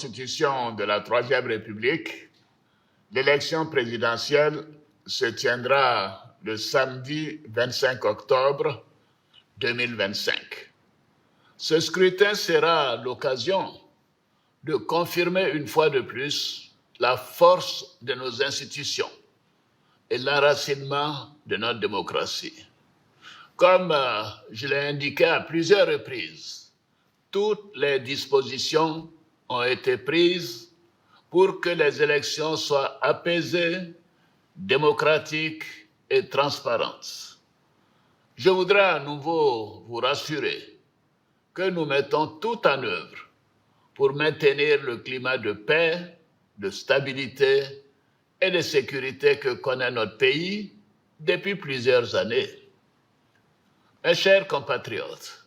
Constitution de la Troisième République, l'élection présidentielle se tiendra le samedi 25 octobre 2025. Ce scrutin sera l'occasion de confirmer une fois de plus la force de nos institutions et l'enracinement de notre démocratie. Comme je l'ai indiqué à plusieurs reprises, toutes les dispositions ont été prises pour que les élections soient apaisées, démocratiques et transparentes. Je voudrais à nouveau vous rassurer que nous mettons tout en œuvre pour maintenir le climat de paix, de stabilité et de sécurité que connaît notre pays depuis plusieurs années. Mes chers compatriotes,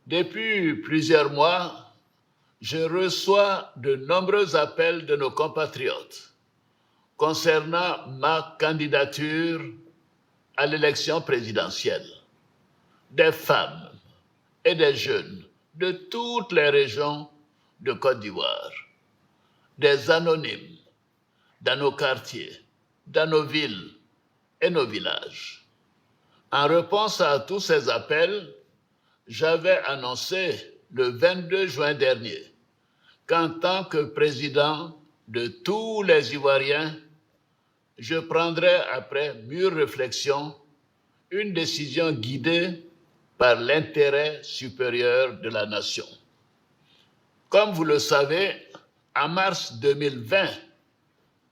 depuis plusieurs mois, je reçois de nombreux appels de nos compatriotes concernant ma candidature à l'élection présidentielle. Des femmes et des jeunes de toutes les régions de Côte d'Ivoire, des anonymes dans nos quartiers, dans nos villes et nos villages. En réponse à tous ces appels, j'avais annoncé le 22 juin dernier qu'en tant que président de tous les Ivoiriens, je prendrais après mûre réflexion une décision guidée par l'intérêt supérieur de la nation. Comme vous le savez, en mars 2020,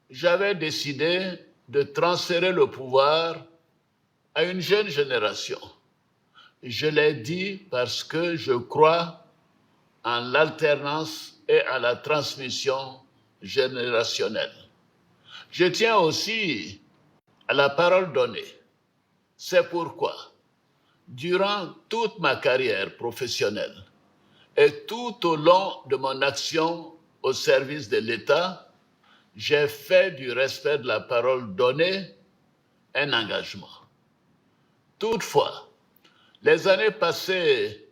j'avais décidé de transférer le pouvoir à une jeune génération. Je l'ai dit parce que je crois en l'alternance et à la transmission générationnelle. Je tiens aussi à la parole donnée. C'est pourquoi, durant toute ma carrière professionnelle et tout au long de mon action au service de l'État, j'ai fait du respect de la parole donnée un engagement. Toutefois, les années passées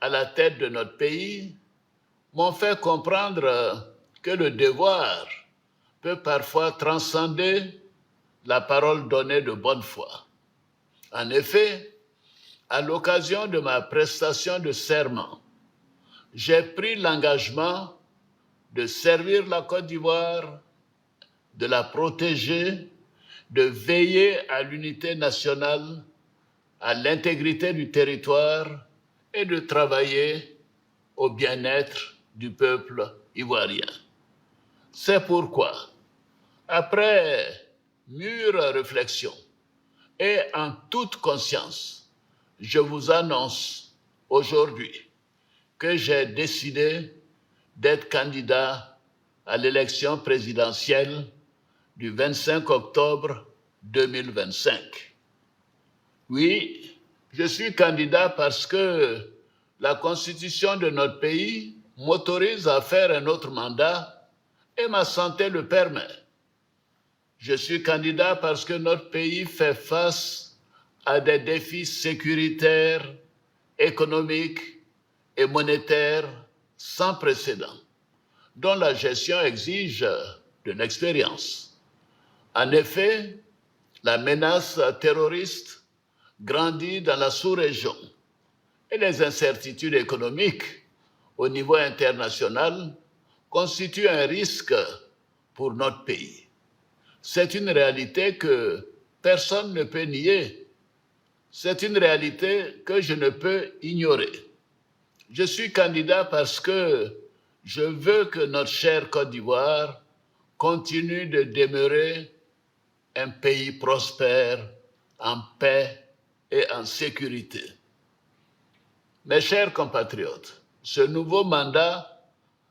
à la tête de notre pays m'ont fait comprendre que le devoir peut parfois transcender la parole donnée de bonne foi. En effet, à l'occasion de ma prestation de serment, j'ai pris l'engagement de servir la Côte d'Ivoire, de la protéger, de veiller à l'unité nationale, à l'intégrité du territoire et de travailler au bien-être du peuple ivoirien. C'est pourquoi, après mûre réflexion et en toute conscience, je vous annonce aujourd'hui que j'ai décidé d'être candidat à l'élection présidentielle du 25 octobre 2025. Oui, je suis candidat parce que la Constitution de notre pays m'autorise à faire un autre mandat et ma santé le permet. Je suis candidat parce que notre pays fait face à des défis sécuritaires, économiques et monétaires sans précédent, dont la gestion exige de l'expérience. En effet, la menace terroriste grandit dans la sous-région et les incertitudes économiques au niveau international constituent un risque pour notre pays. C'est une réalité que personne ne peut nier. C'est une réalité que je ne peux ignorer. Je suis candidat parce que je veux que notre chère Côte d'Ivoire continue de demeurer un pays prospère, en paix et en sécurité. Mes chers compatriotes, ce nouveau mandat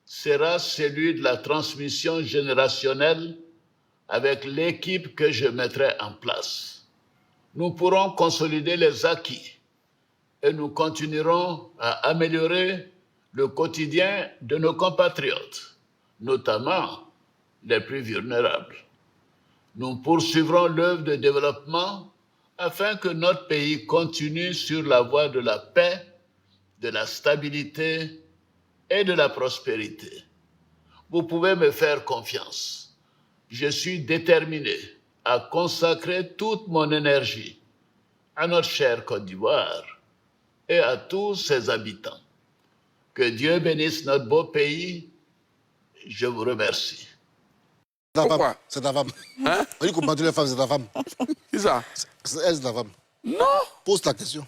sera celui de la transmission générationnelle avec l'équipe que je mettrai en place. Nous pourrons consolider les acquis et nous continuerons à améliorer le quotidien de nos compatriotes, notamment les plus vulnérables. Nous poursuivrons l'œuvre de développement afin que notre pays continue sur la voie de la paix, de la stabilité et de la prospérité. vous pouvez me faire confiance. Je suis déterminé à consacrer toute mon énergie à notre chère Côte d'Ivoire et à tous ses habitants. Que Dieu bénisse notre beau pays. Je vous remercie. Pourquoi? C'est ta femme. Hein? On dit qu'on bat les femmes, c'est ta femme. Qui ça? C'est elle, c'est ta femme. Non! Pose ta question.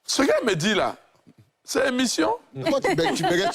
Ce qu'elle me dit là, c'est émission? Comment tu bégayerais,